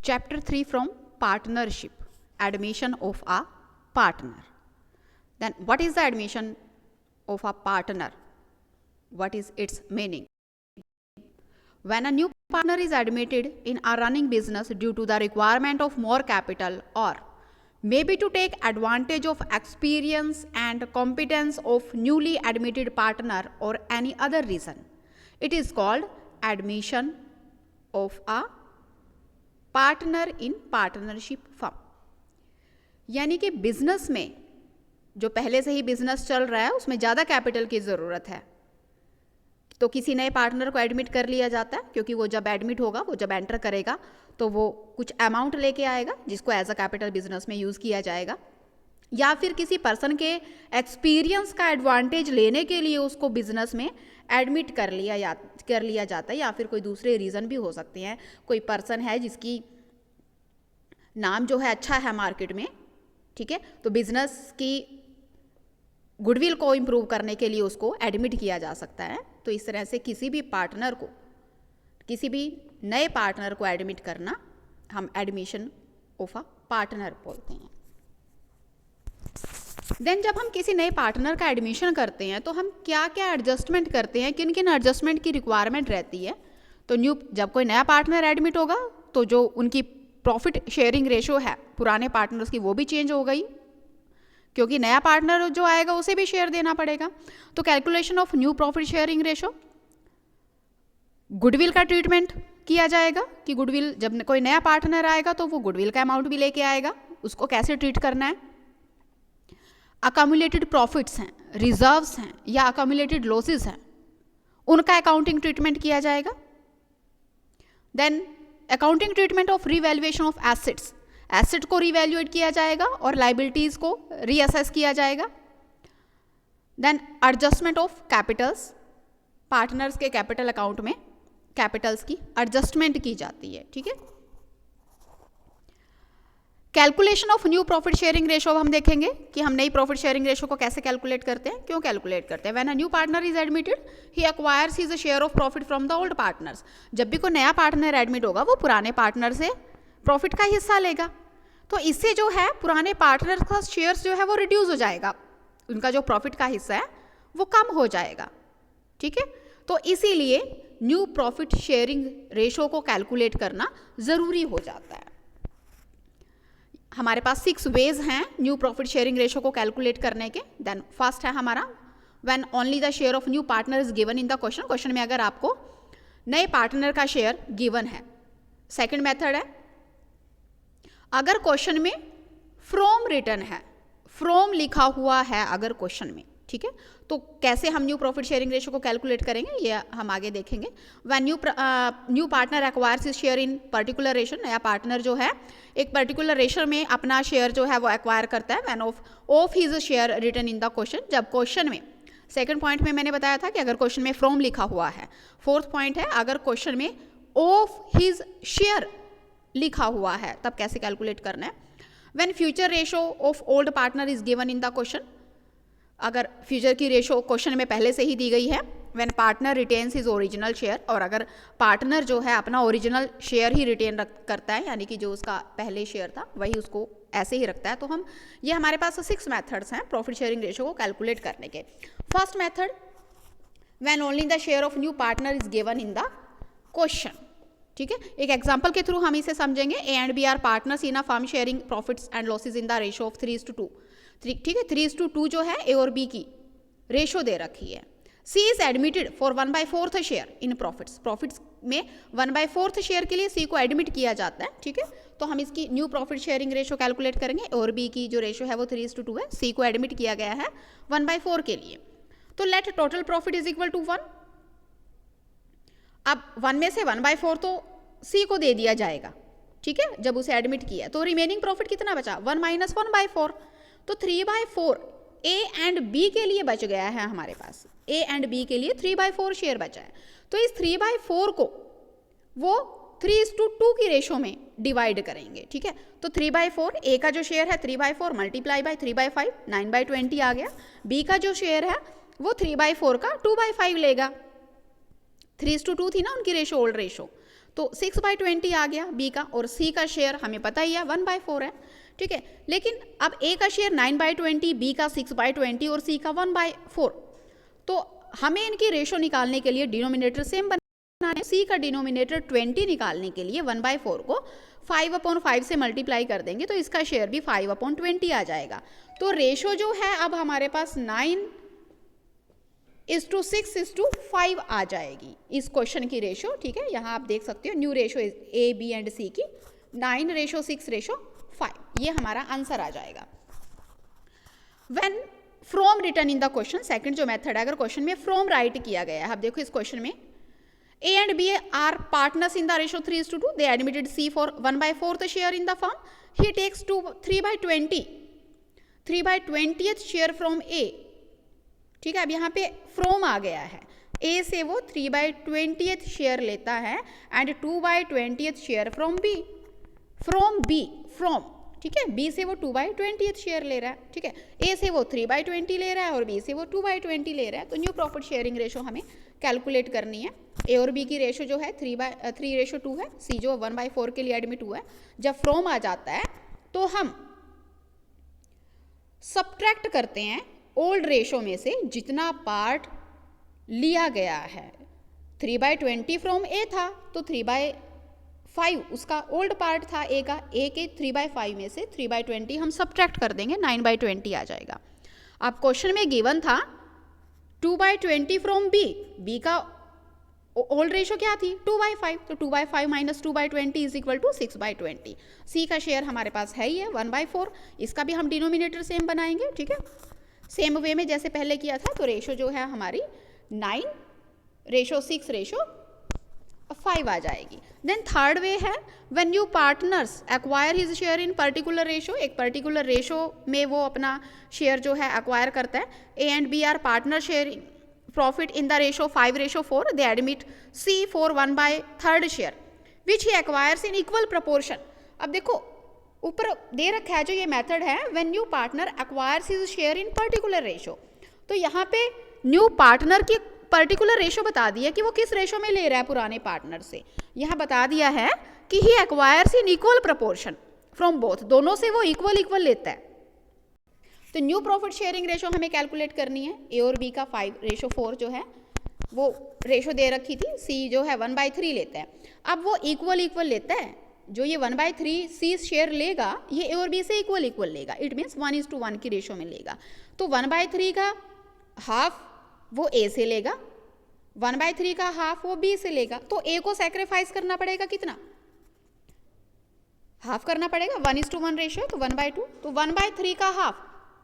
Chapter 3 from partnership, admission of a partner. Then what is the admission of a partner? What is its meaning? When a new partner is admitted in a running business due to the requirement of more capital or maybe to take advantage of experience and competence of newly admitted partner or any other reason, it is called admission of a partner in partnership firm. यानी कि business में जो पहले से ही business चल रहा है उसमें ज़्यादा कैपिटल की ज़रूरत है, तो किसी नए पार्टनर को एडमिट कर लिया जाता है, क्योंकि वो जब एडमिट होगा, वो जब एंटर करेगा तो वो कुछ अमाउंट लेके आएगा जिसको एज अ कैपिटल बिजनेस में यूज़ किया जाएगा, या फिर किसी पर्सन के एक्सपीरियंस का एडवांटेज लेने के लिए उसको बिजनेस में एडमिट कर लिया जाता है, या फिर कोई दूसरे रीज़न भी हो सकते हैं। कोई पर्सन है जिसकी नाम जो है अच्छा है मार्केट में, ठीक है, तो बिजनेस की गुडविल को इम्प्रूव करने के लिए उसको एडमिट किया जा सकता है। तो इस तरह से किसी भी पार्टनर को, किसी भी नए पार्टनर को एडमिट करना हम एडमिशन ऑफ अ पार्टनर बोलते हैं। देन जब हम किसी नए पार्टनर का एडमिशन करते हैं तो हम क्या क्या एडजस्टमेंट करते हैं, किन किन एडजस्टमेंट की रिक्वायरमेंट रहती है। तो जब कोई नया पार्टनर एडमिट होगा तो जो उनकी प्रॉफिट शेयरिंग रेशो है पुराने पार्टनर्स की वो भी चेंज हो गई, क्योंकि नया पार्टनर जो आएगा उसे भी शेयर देना पड़ेगा। तो calculation of new profit sharing ratio, goodwill का ट्रीटमेंट किया जाएगा कि गुडविल जब कोई नया पार्टनर आएगा तो वो गुडविल का अमाउंट भी लेके आएगा, उसको कैसे ट्रीट करना है। अकम्युलेटेड प्रॉफिट्स हैं, रिजर्व्स हैं या अकम्युलेटेड लॉसेस हैं, उनका अकाउंटिंग ट्रीटमेंट किया जाएगा। Then accounting treatment of revaluation of assets, asset को रीवैल्यूएट किया जाएगा और लाइबिलिटीज को रीअसेस किया जाएगा। Then adjustment of capitals, partners के कैपिटल अकाउंट में कैपिटल्स की एडजस्टमेंट की जाती है, ठीक है। Calculation of new profit sharing ratio हम देखेंगे कि हम नई प्रॉफिट शेयरिंग रेशो को कैसे कैलकुलेट करते हैं, क्यों कैलकुलेट करते हैं। When a new partner is admitted he acquires his share of profit from the old partners. जब भी कोई नया पार्टनर एडमिट होगा वो पुराने पार्टनर से प्रॉफिट का हिस्सा लेगा, तो इससे जो है पुराने पार्टनर का शेयर्स जो है वो रिड्यूस हो जाएगा, उनका जो प्रॉफिट का हिस्सा है वो कम हो जाएगा, ठीक है। तो इसीलिए न्यू प्रॉफिट शेयरिंग रेशो को कैलकुलेट करना ज़रूरी हो जाता है। हमारे पास 6 वेज हैं न्यू प्रॉफिट शेयरिंग रेशो को कैलकुलेट करने के। देन फर्स्ट है हमारा when only the share of new partner is given in the question, question में अगर आपको नए पार्टनर का शेयर गिवन है। सेकंड मेथड है अगर क्वेश्चन में फ्रॉम रिटर्न है, फ्रॉम लिखा हुआ है अगर क्वेश्चन में, ठीक है, तो कैसे हम न्यू प्रॉफिट शेयरिंग रेशो को कैलकुलेट करेंगे ये हम आगे देखेंगे। When new partner acquires his share in particular ratio, नया पार्टनर जो है एक पर्टिकुलर रेशो में अपना शेयर जो है वो एक्वायर करता है। When of his share written in the question, जब क्वेश्चन में सेकंड पॉइंट में मैंने बताया था कि अगर क्वेश्चन में फ्रॉम लिखा हुआ है। फोर्थ पॉइंट है अगर क्वेश्चन में ऑफ हिज शेयर लिखा हुआ है तब कैसे कैलकुलेट करना है। When future ratio of old partner is given in the question, अगर फ्यूचर की रेशो क्वेश्चन में पहले से ही दी गई है। When partner retains his original share, और अगर पार्टनर जो है अपना ओरिजिनल शेयर ही रिटेन करता है, यानी कि जो उसका पहले शेयर था वही उसको ऐसे ही रखता है, तो हम ये हमारे पास 6 मेथड्स हैं प्रॉफिट शेयरिंग रेशो को कैलकुलेट करने के। First method when only the share of new partner is given in the question, ठीक है। एक एग्जाम्पल के थ्रू हम इसे समझेंगे। A and B are partners in a firm sharing profits and losses in the ratio of 3:2, ठीक है। 3:2 जो है ए और बी की रेशो दे रखी है। C is admitted for 1/4 share in profits, profits में 1/4 शेयर के लिए सी को एडमिट किया जाता है, ठीक है। तो हम इसकी new profit sharing ratio calculate करेंगे। ए और बी की जो रेशो है वो 3:2 है, सी को एडमिट किया गया है 1/4 के लिए। तो let total profit is equal to 1। अब 1 में से 1/4 तो सी को दे दिया जाएगा, ठीक है, जब उसे एडमिट किया, तो रिमेनिंग प्रॉफिट कितना बचा 1 - 1/4, तो 3/4 ए एंड बी के लिए बच गया है हमारे पास। ए एंड बी के लिए 3/4 शेयर बचा है, तो इस 3/4 को वो 3:2 की रेशो में डिवाइड करेंगे, ठीक है। तो 3/4 ए का जो शेयर है 3/4 मल्टीप्लाई बाय 3/5 9/20 आ गया। बी का जो शेयर है वो 3/4 का 2/5 लेगा। 3:2 थी ना उनकी रेशो, ओल्ड रेशो, तो 6/20 आ गया बी का, और सी का शेयर हमें पता ही है 1/4 है, ठीक है। लेकिन अब ए का शेयर 9/20, बी का 6/20 और सी का 1/4, तो हमें इनकी रेशो निकालने के लिए डिनोमिनेटर सेम बनाना है। सी का डिनोमिनेटर 20 निकालने के लिए 1/4 को 5/5 से मल्टीप्लाई कर देंगे तो इसका शेयर भी 5/20 आ जाएगा। तो रेशो जो है अब हमारे पास 9:6:5 आ जाएगी इस क्वेश्चन की रेशो, ठीक है। यहाँ आप देख सकते हो new ratio A B and C की 9:6:5, ये हमारा आंसर आ जाएगा। When from written in the question, second जो मेथड है, अगर क्वेश्चन में फ्रॉम राइट किया गया है, अब देखो इस क्वेश्चन में A and B are partners in the ratio 3:2. They admitted C for 1/4 share in the firm. He takes 3/20th share from A. ठीक है, अब यहाँ पे from आ गया है, A से वो 3/20th शेयर लेता है and 2/20th share from B. From B, from, ठीक है, B से वो 2/20th शेयर ले रहा है, ठीक है। A से वो 3/20 ले रहा है और B से वो 2/20 ले रहा है। तो न्यू प्रॉफिट शेयरिंग रेशो हमें कैलकुलेट करनी है। ए और बी की रेशो जो है 3:2 है, सी जो 1/4 के लिए एडमिट हुआ है। जब फ्रॉम आ जाता है तो हम सब्ट्रैक्ट करते हैं ओल्ड रेशो में से जितना पार्ट लिया गया है। 3/20 फ्रॉम ए था तो 3/5 उसका ओल्ड पार्ट था ए का, ए के 3/5 में से 3/20 हम सब्ट्रैक्ट कर देंगे, 9/20 आ जाएगा। अब क्वेश्चन में गिवन था 2/20 फ्रॉम बी, बी का ओल्ड रेशो क्या थी 2/5, तो 2/5 माइनस 2/20 इज इक्वल टू 6/20। सी का शेयर हमारे पास है ही है 1/4, इसका भी हम डिनोमिनेटर सेम बनाएंगे, ठीक है, सेम वे में जैसे पहले किया था। तो रेशो जो है हमारी 9:6:5 आ जाएगी। देन थर्ड वे है when new partners acquire his share in particular ratio, एक पर्टिकुलर रेशो में वो अपना शेयर जो है एक्वायर करता है। A and B are partner sharing profit in the ratio 5:4. They admit C for 1/3 share which he acquires in equal proportion. अब देखो ऊपर दे रखा है जो ये मेथड है when new partner acquires his share in particular ratio, तो यहाँ पे न्यू पार्टनर की पर्टिकुलर रेशो बता दिया कि वो किस रेशो में ले रहा है पुराने पार्टनर से। यहाँ बता दिया है कि he acquires in equal proportion from both, दोनों से वो इक्वल लेता है। तो न्यू प्रॉफिट शेयरिंग रेशो हमें कैलकुलेट करनी है। ए और बी का 5:4 जो है वो रेशो दे रखी थी, सी जो है 1/3 लेता है। अब वो इक्वल लेता है, जो ये 1/3 सी शेयर लेगा ये ए और बी से इक्वल लेगा, इट मीन्स 1:1 की रेशो में लेगा। तो 1/3 का हाफ वो ए से लेगा, 1/3 का हाफ वो बी से लेगा। तो ए को सेक्रीफाइस करना पड़ेगा, कितना हाफ करना पड़ेगा, 1:1 रेशो, तो 1/2, तो 1/3 का हाफ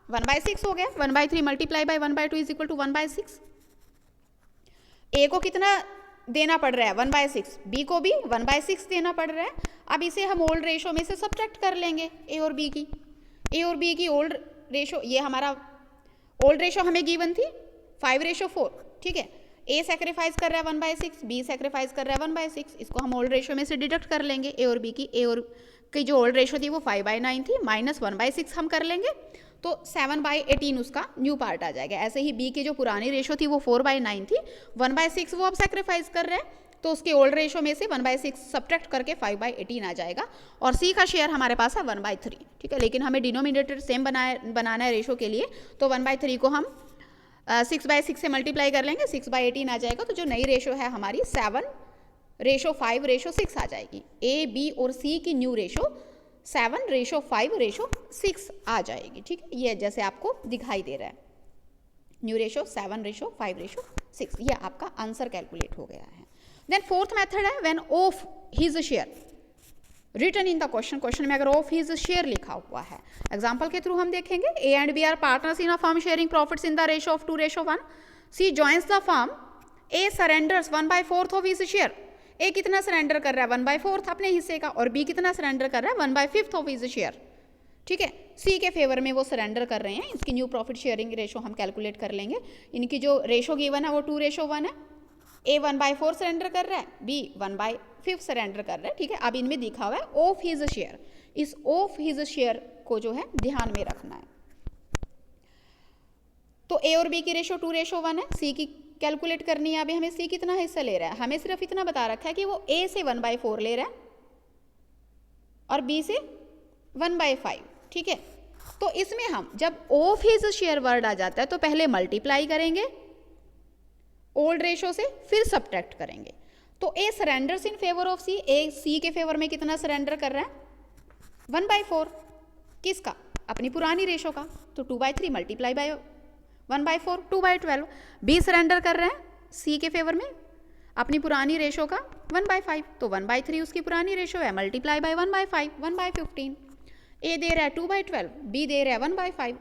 1/6 हो गया। 1/3 multiply by 1/2 is equal to 1/6। A को कितना देना पड़ रहा है 1/6, बी को भी 1/6 देना पड़ रहा है। अब इसे हम ओल्ड रेशो में से सब्ट्रैक्ट कर लेंगे ए और बी की ओल्ड रेशो, ये हमारा ओल्ड रेशो हमें गिवन थी 5:4, ठीक है। ए सेक्रीफाइस कर रहा है 1/6, बी सेक्रीफाइस कर रहा है 1/6, इसको हम ओल्ड रेशो में से डिडक्ट कर लेंगे। ए और बी की जो ओल्ड रेशो थी वो 5/9 थी, माइनस 1/6 हम कर लेंगे तो 7/18 उसका न्यू पार्ट आ जाएगा। ऐसे ही बी की जो पुरानी रेशो थी वो 4/9 थी, 1/6 वो अब सेक्रीफाइस कर रहे हैं तो उसके ओल्ड रेशो में से 1/6 सब्ट्रैक्ट करके 5/18 आ जाएगा। और सी का शेयर हमारे पास है 1/3, ठीक है। लेकिन हमें डिनोमिनेटर सेम बनाना है रेशो के लिए, तो 1/3 को हम 6/6 से मल्टीप्लाई कर लेंगे, 6/18 आ जाएगा। तो जो नई रेशो है हमारी 7:5:6 आ जाएगी। ए बी और सी की न्यू रेशो 7:5:6 आ जाएगी, ठीक है। ये जैसे आपको दिखाई दे रहा है न्यू रेशो 7:5:6, ये आपका आंसर कैलकुलेट हो गया है। देन फोर्थ मेथड है when of his share written in the question में अगर ऑफ हिज शेयर लिखा हुआ है। एग्जाम्पल के थ्रू हम देखेंगे। A and B are partners in a firm sharing profits in the ratio of 2:1। C joins the firm, A surrenders 1/4 of his share. A कितना surrender कर रहा है 1/4 अपने हिस्से का, और बी कितना सरेंडर कर रहा है 1/5 ऑफ हिज शेयर, ठीक है। सी के फेवर में वो सरेंडर कर रहे हैं। इसकी न्यू प्रॉफिट शेयरिंग रेशो हम कैलकुलेट कर लेंगे। इनकी जो रेशो गिवन है वो 2:1 है। ए 1/4 सरेंडर कर रहा है, बी 1/5 सरेंडर कर रहा है, ठीक है। अब इनमें दिखा हुआ है ऑफ हिज शेयर, इस ऑफ हिज शेयर को जो है ध्यान में रखना है। तो ए और बी की रेशो 2:1 है, सी की कैलकुलेट करनी है। अभी हमें सी कितना हिस्सा ले रहा है, हमें सिर्फ इतना बता रखा है कि वो ए से 1/4 ले रहा है और बी से 1/5, ठीक है। तो इसमें हम जब ऑफ हिज शेयर वर्ड आ जाता है तो पहले मल्टीप्लाई करेंगे ओल्ड रेशो से, फिर सब्ट्रैक्ट करेंगे। तो ए सरेंडर्स इन फेवर ऑफ सी, ए सी के फेवर में कितना सरेंडर कर रहा है, 1/4, किसका, अपनी पुरानी रेशो का, तो 2/3 मल्टीप्लाई बाय 1/4, 2/12। बी सरेंडर कर रहे हैं सी के फेवर में अपनी पुरानी रेशो का 1/5, तो 1/3 उसकी पुरानी रेशो है, मल्टीप्लाई बाय 1/5, 1/15। ए दे रहा है 2/12, बी दे रहा है 1/5।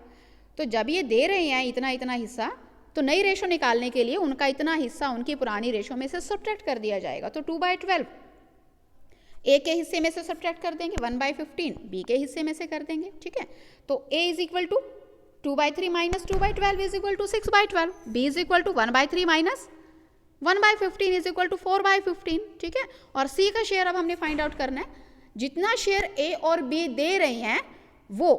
तो जब ये दे रहे हैं इतना इतना हिस्सा, तो नई रेशो निकालने के लिए उनका इतना हिस्सा उनकी पुरानी रेशो में से सब्ट्रैक्ट कर दिया जाएगा। तो 2/12 ए के हिस्से में से सब्ट्रैक्ट कर देंगे, 1/15 बी के हिस्से में से कर देंगे, ठीक है। तो A is equal to 2/3 minus 2/12 is equal to 6/12, B is equal to 1/3 minus 1/15 is equal to 4/15, ठीक है। और सी का शेयर अब हमने फाइंड आउट करना है। जितना शेयर ए और बी दे रहे हैं वो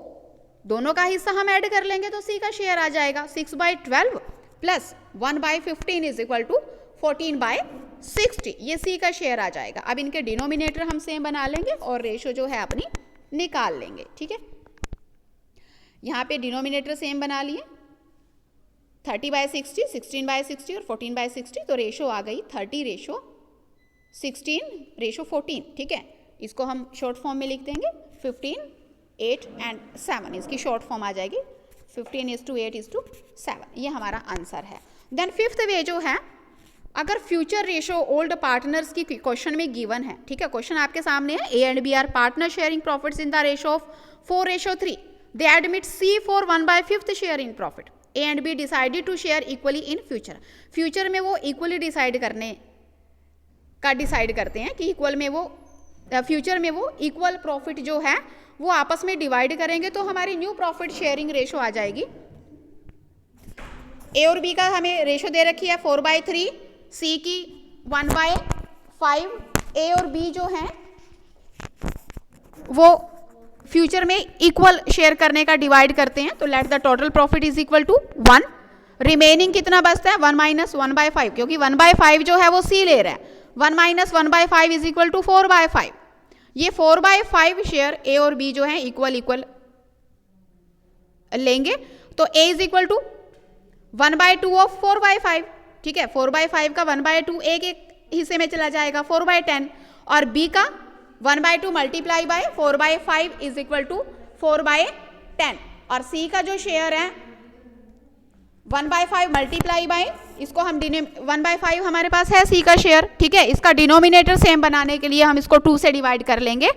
दोनों का हिस्सा हम ऐड कर लेंगे तो सी का शेयर आ जाएगा 6/12 प्लस 1/15 इज इक्वल टू 14/60, ये सी का शेयर आ जाएगा। अब इनके डिनोमिनेटर हम सेम बना लेंगे और रेशो जो है अपनी निकाल लेंगे, ठीक है। यहाँ पे डिनोमिनेटर सेम बना लिए, 30/60, 16/60 और 14/60, तो रेशो आ गई 30:16:14, ठीक है। इसको हम शॉर्ट फॉर्म में लिख देंगे 15, 8 एंड 7, इसकी शॉर्ट फॉर्म आ जाएगी 15:8:7, ये हमारा आंसर है। देन फिफ्थ वे जो है, अगर फ्यूचर रेशो ओल्ड पार्टनर्स की क्वेश्चन में गिवन है, ठीक है, क्वेश्चन आपके सामने है, A and B are partner sharing profits in the ratio of 4:3, they admit C for 1/5 share in profit, A and B decided to share equally in future. Future में वो equally decide करते हैं कि equal में वो future में वो equal profit जो है वो आपस में डिवाइड करेंगे, तो हमारी न्यू प्रॉफिट शेयरिंग रेशो आ जाएगी। ए और बी का हमें रेशो दे रखी है 4/3, सी की 1/5, ए और बी जो है वो फ्यूचर में इक्वल शेयर करने का डिवाइड करते हैं, तो let the total profit is equal to 1। Remaining कितना बचता है, 1 माइनस 1/5, क्योंकि 1/5 जो है वो सी ले रहा है, 1 माइनस 1/5 इज इक्वल टू 4/5। ये 4/5 शेयर ए और बी जो है इक्वल लेंगे, तो A is equal to 1/2 of 4/5, ठीक है। 4/5 का 1/2 ए के हिस्से में चला जाएगा 4/10, और बी का 1/2 multiply by 4/5 is equal to 4/10, और सी का जो शेयर है 1/5 मल्टीप्लाई बाय, इसको हम 1/5 हमारे पास है सी का शेयर, ठीक है। इसका डिनोमिनेटर सेम बनाने के लिए हम इसको 2 से डिवाइड कर लेंगे,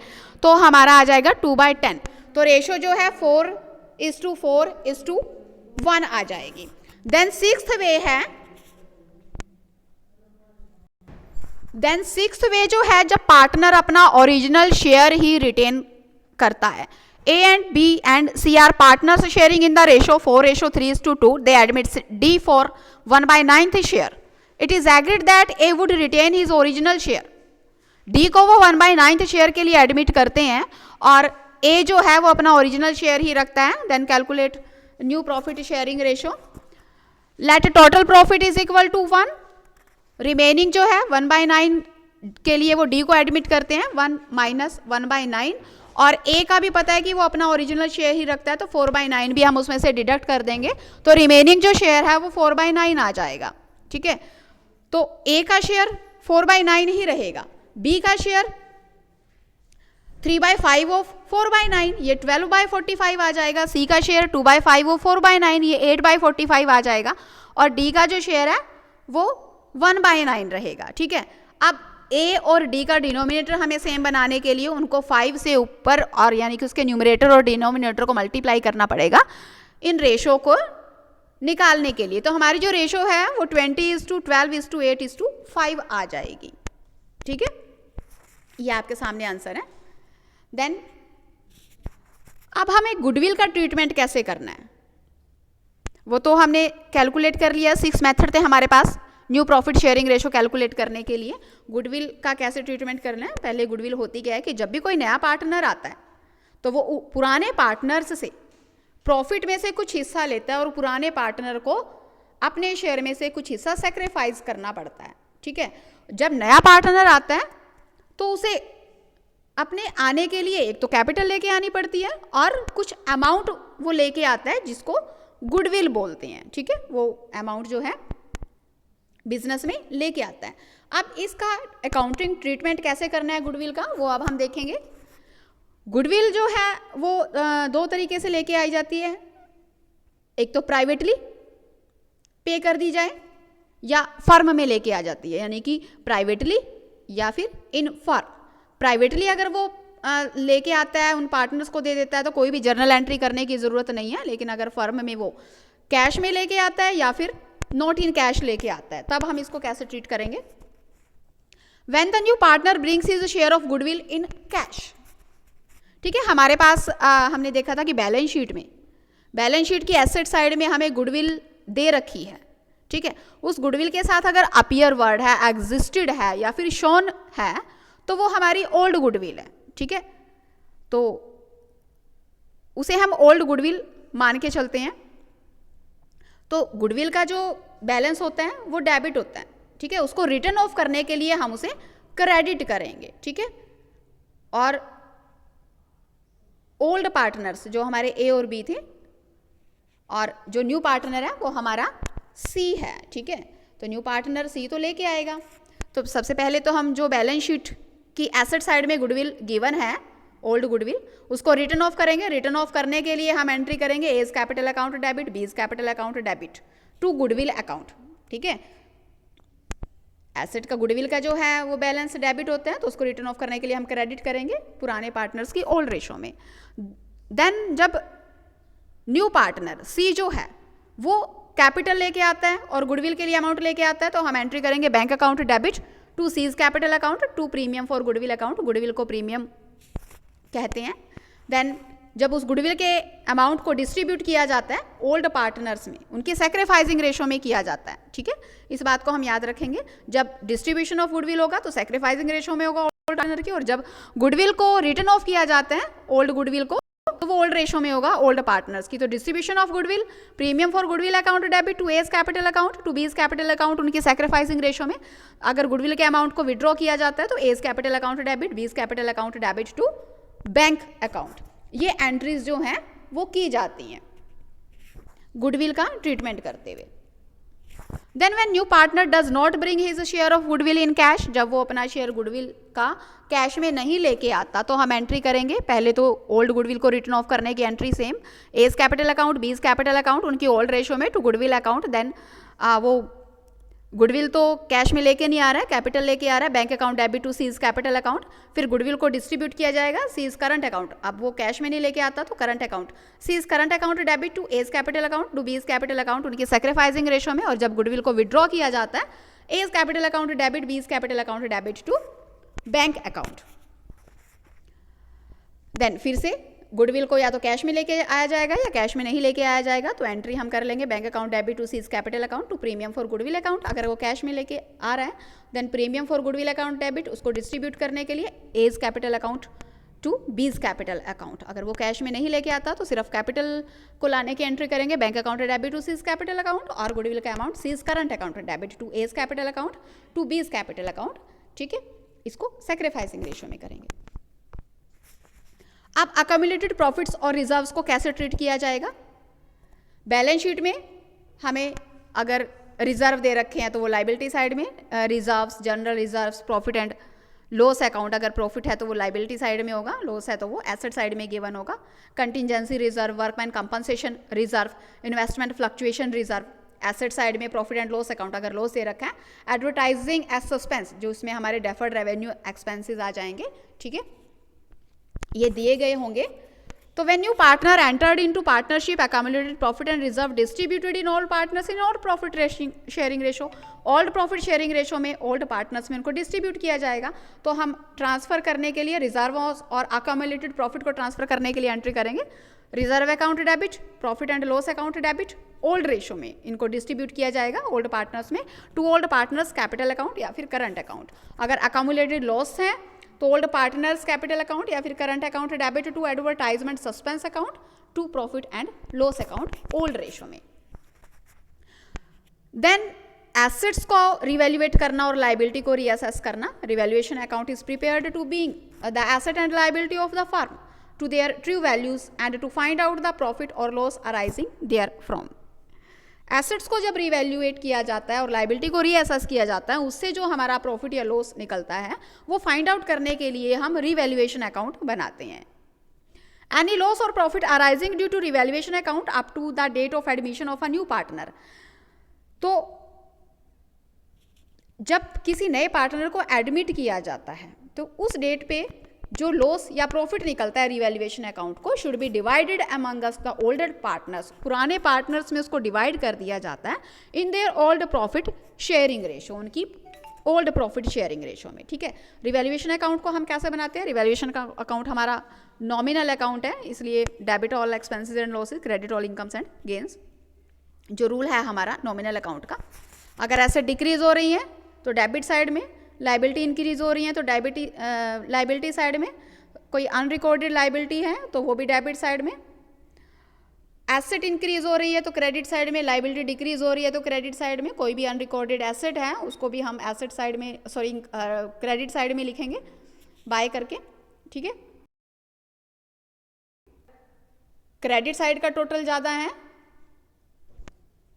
तो हमारा आ जाएगा 2/10। तो रेशो जो है 4:4:1 आ जाएगी। देन सिक्स्थ वे जो है जब पार्टनर अपना ओरिजिनल शेयर ही रिटेन करता है। A and B and C are partners sharing in the ratio 4:3:2. They admit D for 1/9 share. It is agreed that A would retain his original share. D को वो 1/9 share के लिए admit करते हैं और A जो है वो अपना ओरिजिनल शेयर ही रखता है। Then calculate new profit sharing ratio. Let total profit is equal to 1। Remaining जो है 1/9 के लिए वो D को एडमिट करते हैं, 1 माइनस 1/9, और A का भी पता है कि वो अपना ओरिजिनल शेयर ही रखता है, तो 4/9 भी हम उसमें से डिडक्ट कर देंगे, तो रिमेनिंग जो शेयर है वो 4/9 आ जाएगा, ठीक है। तो A का शेयर 4/9 ही रहेगा, B का शेयर 3/5 ऑफ 4/9, ये 12/45 आ जाएगा, C का शेयर 2/5 ऑफ 4/9, ये 8/45 आ जाएगा, और D का जो शेयर है वो 1/9 रहेगा, ठीक है। अब ए और डी का डिनोमिनेटर हमें सेम बनाने के लिए उनको 5 से ऊपर, और यानी कि उसके न्यूमरेटर और डिनोमिनेटर को मल्टीप्लाई करना पड़ेगा इन रेशो को निकालने के लिए। तो हमारी जो रेशो है वो 20:12:8:5 आ जाएगी, ठीक है। ये आपके सामने आंसर है। देन अब हमें गुडविल का ट्रीटमेंट कैसे करना है वो तो हमने कैलकुलेट कर लिया। 6 मेथड थे हमारे पास new profit sharing ratio calculate करने के लिए। गुडविल का कैसे ट्रीटमेंट करना है, पहले गुडविल होती क्या है कि जब भी कोई नया पार्टनर आता है तो वो पुराने पार्टनर्स से प्रॉफिट में से कुछ हिस्सा लेता है और पुराने पार्टनर को अपने शेयर में से कुछ हिस्सा सेक्रीफाइस करना पड़ता है, ठीक है। जब नया पार्टनर आता है तो उसे अपने आने के लिए एक तो कैपिटल लेके आनी पड़ती है और कुछ अमाउंट वो लेके आता है जिसको गुडविल बोलते हैं, ठीक है। वो अमाउंट जो है बिजनेस में लेके आता है। अब इसका अकाउंटिंग ट्रीटमेंट कैसे करना है गुडविल का, वो अब हम देखेंगे। गुडविल जो है वो दो तरीके से लेके आई जाती है, एक तो प्राइवेटली पे कर दी जाए या फर्म में लेके आ जाती है, यानी कि प्राइवेटली या फिर इन फर्म। प्राइवेटली अगर वो लेके आता है, उन पार्टनर्स को दे देता है, तो कोई भी जर्नल एंट्री करने की ज़रूरत नहीं है। लेकिन अगर फर्म में वो कैश में लेके आता है या फिर नॉट इन कैश लेके आता है, तब हम इसको कैसे ट्रीट करेंगे। When the new partner brings his share of goodwill in cash, ठीक है। हमारे पास हमने देखा था कि बैलेंस शीट की एसेट साइड में हमें गुडविल दे रखी है, ठीक है। उस गुडविल के साथ अगर अपीयर वर्ड है, एग्जिस्टेड है या फिर शोन है, तो वो हमारी ओल्ड गुडविल है, ठीक है। तो उसे हम ओल्ड गुडविल मान के चलते हैं। तो गुडविल का जो बैलेंस होता है वो डेबिट होता है, ठीक है। उसको रिटर्न ऑफ करने के लिए हम उसे क्रेडिट करेंगे, ठीक है। और ओल्ड पार्टनर्स जो हमारे ए और बी थे, और जो न्यू पार्टनर है वो हमारा सी है, ठीक है। तो न्यू पार्टनर सी तो लेके आएगा। तो सबसे पहले तो हम जो बैलेंस शीट की एसेट साइड में गुडविल गिवन है, ओल्ड गुडविल, उसको रिटर्न ऑफ करेंगे। रिटर्न ऑफ करने के लिए हम एंट्री करेंगे A is capital account debit, B is capital account debit to goodwill account, ठीक है। एसेट का गुडविल का जो है वो बैलेंस डेबिट होता है, तो उसको रिटर्न ऑफ करने के लिए हम क्रेडिट करेंगे पुराने पार्टनर्स की ओल्ड रेशो में। देन जब न्यू पार्टनर सी जो है वो कैपिटल लेके आता है और गुडविल के लिए अमाउंट लेके आता है, तो हम एंट्री करेंगे bank account debit to C's capital account to premium for goodwill account. Goodwill को प्रीमियम कहते हैं। देन जब उस गुडविल के अमाउंट को डिस्ट्रीब्यूट किया जाता है ओल्ड पार्टनर्स में, उनकी सैक्रिफाइसिंग रेशो में किया जाता है, ठीक है। इस बात को हम याद रखेंगे। जब डिस्ट्रीब्यूशन ऑफ गुडविल होगा तो सैक्रिफाइसिंग रेशो में होगा ओल्ड पार्टनर की, और जब गुडविल को रिटर्न ऑफ किया जाता है ओल्ड गुडविल को, तो वो ओल्ड रेशो में होगा ओल्ड पार्टनर्स की। तो distribution of goodwill, premium for goodwill account debit to A's capital account to B's capital account, उनकी सैक्रिफाइसिंग रेशो में। अगर गुडविल के अमाउंट को विड्रॉ किया जाता है तो A's capital account debit, B's capital account debit to bank account. ये एंट्रीज जो हैं वो की जाती हैं गुडविल का ट्रीटमेंट करते हुए। Then when new partner does not bring his share of goodwill in cash, जब वो अपना शेयर गुडविल का कैश में नहीं लेके आता, तो हम एंट्री करेंगे पहले तो ओल्ड गुडविल को रिटर्न ऑफ करने की entry same, A's capital account, B's capital account, उनकी ओल्ड रेशो में टू गुडविल अकाउंट। देन वो गुडविल तो कैश में लेके नहीं आ रहा है, कैपिटल लेके आ रहा है, bank account debit to C's capital account. फिर गुडविल को डिस्ट्रीब्यूट किया जाएगा सीज करंट अकाउंट। अब वो कैश में नहीं लेके आता तो current account, C's current account debit to A's capital account to B's capital account, उनकी सैक्रिफाइसिंग रेशो में। और जब गुडविल को विड्रॉ किया जाता है A's capital account debit, B's capital account debit to bank account. Then फिर से गुडविल को या तो कैश में लेके आया जाएगा या कैश में नहीं लेके आया जाएगा, तो एंट्री हम कर लेंगे bank account debit to C's capital account to premium for goodwill account. अगर वो कैश में लेके आ रहा है then premium for goodwill account debit, उसको डिस्ट्रीब्यूट करने के लिए A's capital account to B's capital account. अगर वो कैश में नहीं लेके आता तो सिर्फ कैपिटल को लाने की एंट्री करेंगे bank account debit to C's capital account, और गुडविल का amount C's current account debit to A's capital account to B's capital account, ठीक है। इसको सैक्रिफाइसिंग रेशियो में करेंगे। अब अक्यूमुलेटेड प्रॉफिट्स और रिजर्व्स को कैसे ट्रीट किया जाएगा। बैलेंस शीट में हमें अगर रिजर्व दे रखे हैं तो वो लाइबिलिटी साइड में, reserves, general reserves, profit and loss account, अगर प्रॉफिट है तो वो लाइबिलिटी साइड में होगा, लॉस है तो वो एसेट साइड में गिवन होगा। Contingency reserve, workman compensation reserve, investment fluctuation reserve, asset side में प्रॉफिट एंड लॉस अकाउंट अगर लॉस दे रखा है। एडवर्टाइजिंग एज सस्पेंस, जो इसमें हमारे डेफर्ड रेवेन्यू एक्सपेंसेस आ जाएंगे, ठीक है, ये दिए गए होंगे। तो when new partner entered into partnership, accumulated profit and reserve distributed in all partners in all profit sharing ratio, old profit sharing ratio में ओल्ड पार्टनर्स में उनको डिस्ट्रीब्यूट किया जाएगा। तो हम ट्रांसफर करने के लिए रिजर्व और अक्यूमुलेटेड प्रॉफिट को ट्रांसफर करने के लिए एंट्री करेंगे reserve account debit, profit and loss account debit, old ratio में इनको डिस्ट्रीब्यूट किया जाएगा ओल्ड पार्टनर्स में to old partners capital account या फिर करंट अकाउंट। अगर अक्यूमुलेटेड लॉस है तो ओल्ड पार्टनर्स कैपिटल अकाउंट या फिर current account debit to advertisement suspense account to profit and loss account old ratio में। देन एसेट्स को रिवैल्यूएट करना और लाइबिलिटी को रीअसेस करना. Revaluation account is prepared to being the asset and liability of the firm to their true values and to find out the profit or loss arising therefrom. Assets को जब रिवैल्यूएट किया जाता है और लाइबिलिटी को reassess किया जाता है, उससे जो हमारा प्रॉफिट या लॉस निकलता है वो फाइंड आउट करने के लिए हम रिवैल्यूएशन अकाउंट बनाते हैं. एनी लॉस और profit arising due to revaluation account up to the date of admission of a new partner. तो जब किसी नए पार्टनर को एडमिट किया जाता है तो उस डेट पे जो लॉस या प्रॉफिट निकलता है रिवैल्यूएशन अकाउंट को should be divided among the older partners. पुराने पार्टनर्स में उसको डिवाइड कर दिया जाता है in their old profit sharing ratio, उनकी ओल्ड प्रॉफिट शेयरिंग रेशो में. ठीक है. रिवैल्यूएशन अकाउंट को हम कैसे बनाते हैं? रिवैल्यूएशन का अकाउंट हमारा नॉमिनल अकाउंट है, इसलिए debit all expenses and losses, credit all incomes and gains. जो रूल है हमारा नॉमिनल अकाउंट का, अगर एसेट डिक्रीज हो रही है तो डेबिट साइड में, लाइबिलिटी इंक्रीज हो रही है तो लाइबिलिटी साइड में, कोई अनरिकॉर्डेड लाइबिलिटी है तो वो भी डेबिट साइड में, एसेट इंक्रीज हो रही है तो क्रेडिट साइड में, लाइबिलिटी डिक्रीज हो रही है तो क्रेडिट साइड में. कोई भी अनरिकॉर्डेड एसेट है उसको भी हम एसेट साइड में, सॉरी क्रेडिट साइड में लिखेंगे बाय करके. ठीक है. क्रेडिट साइड का टोटल ज़्यादा है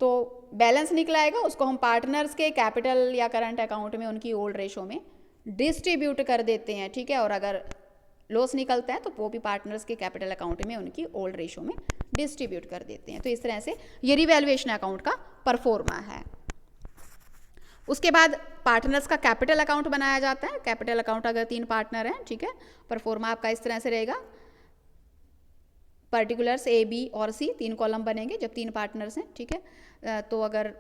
तो बैलेंस निकल आएगा, उसको हम पार्टनर्स के कैपिटल या करंट अकाउंट में उनकी ओल्ड रेशो में डिस्ट्रीब्यूट कर देते हैं. ठीक है. और अगर लॉस निकलता है तो वो भी पार्टनर्स के कैपिटल अकाउंट में उनकी ओल्ड रेशो में डिस्ट्रीब्यूट कर देते हैं. तो इस तरह से ये रिवैल्यूएशन अकाउंट का परफॉर्मा है. उसके बाद पार्टनर्स का कैपिटल अकाउंट बनाया जाता है. कैपिटल अकाउंट अगर 3 पार्टनर हैं, ठीक है, परफॉर्मा आपका इस तरह से रहेगा. पर्टिकुलर्स ए, बी और सी 3 कॉलम बनेंगे जब 3 पार्टनर्स हैं. ठीक है. तो अगर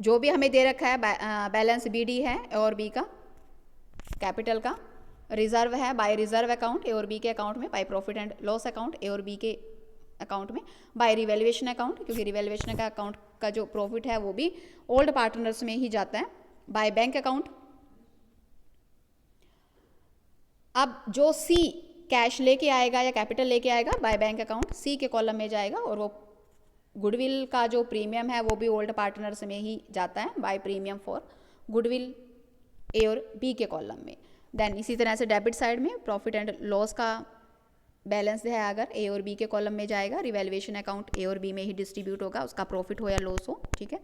जो भी हमें दे रखा है बैलेंस बी डी है, ए और बी का, कैपिटल का, रिजर्व है बाय रिजर्व अकाउंट ए और बी के अकाउंट में, by profit and loss account A और बी के अकाउंट में, बाय रिवैल्यूएशन अकाउंट, क्योंकि रिवैल्यूएशन का अकाउंट का जो प्रॉफिट है वो भी ओल्ड पार्टनर्स में ही जाता है, बाय बैंक अकाउंट. अब जो सी कैश लेके आएगा या कैपिटल लेके आएगा बाय बैंक अकाउंट सी के कॉलम में जाएगा, और वो गुडविल का जो प्रीमियम है वो भी ओल्ड पार्टनर्स में ही जाता है, बाय प्रीमियम फॉर गुडविल ए और बी के कॉलम में. देन इसी तरह से डेबिट साइड में प्रॉफिट एंड लॉस का बैलेंस है अगर ए और बी के कॉलम में जाएगा, रिवैल्यूएशन अकाउंट ए और बी में ही डिस्ट्रीब्यूट होगा, उसका प्रॉफिट हो या लॉस हो. ठीक है.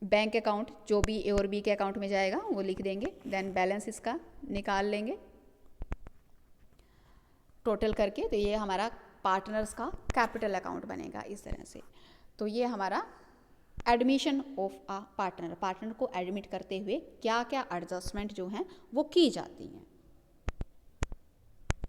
बैंक अकाउंट जो भी ए और बी के अकाउंट में जाएगा वो लिख देंगे. देन बैलेंस इसका निकाल लेंगे टोटल करके, तो ये हमारा पार्टनर्स का कैपिटल अकाउंट बनेगा इस तरह से. तो ये हमारा admission of a partner, partner को एडमिट करते हुए क्या क्या एडजस्टमेंट जो हैं वो की जाती हैं.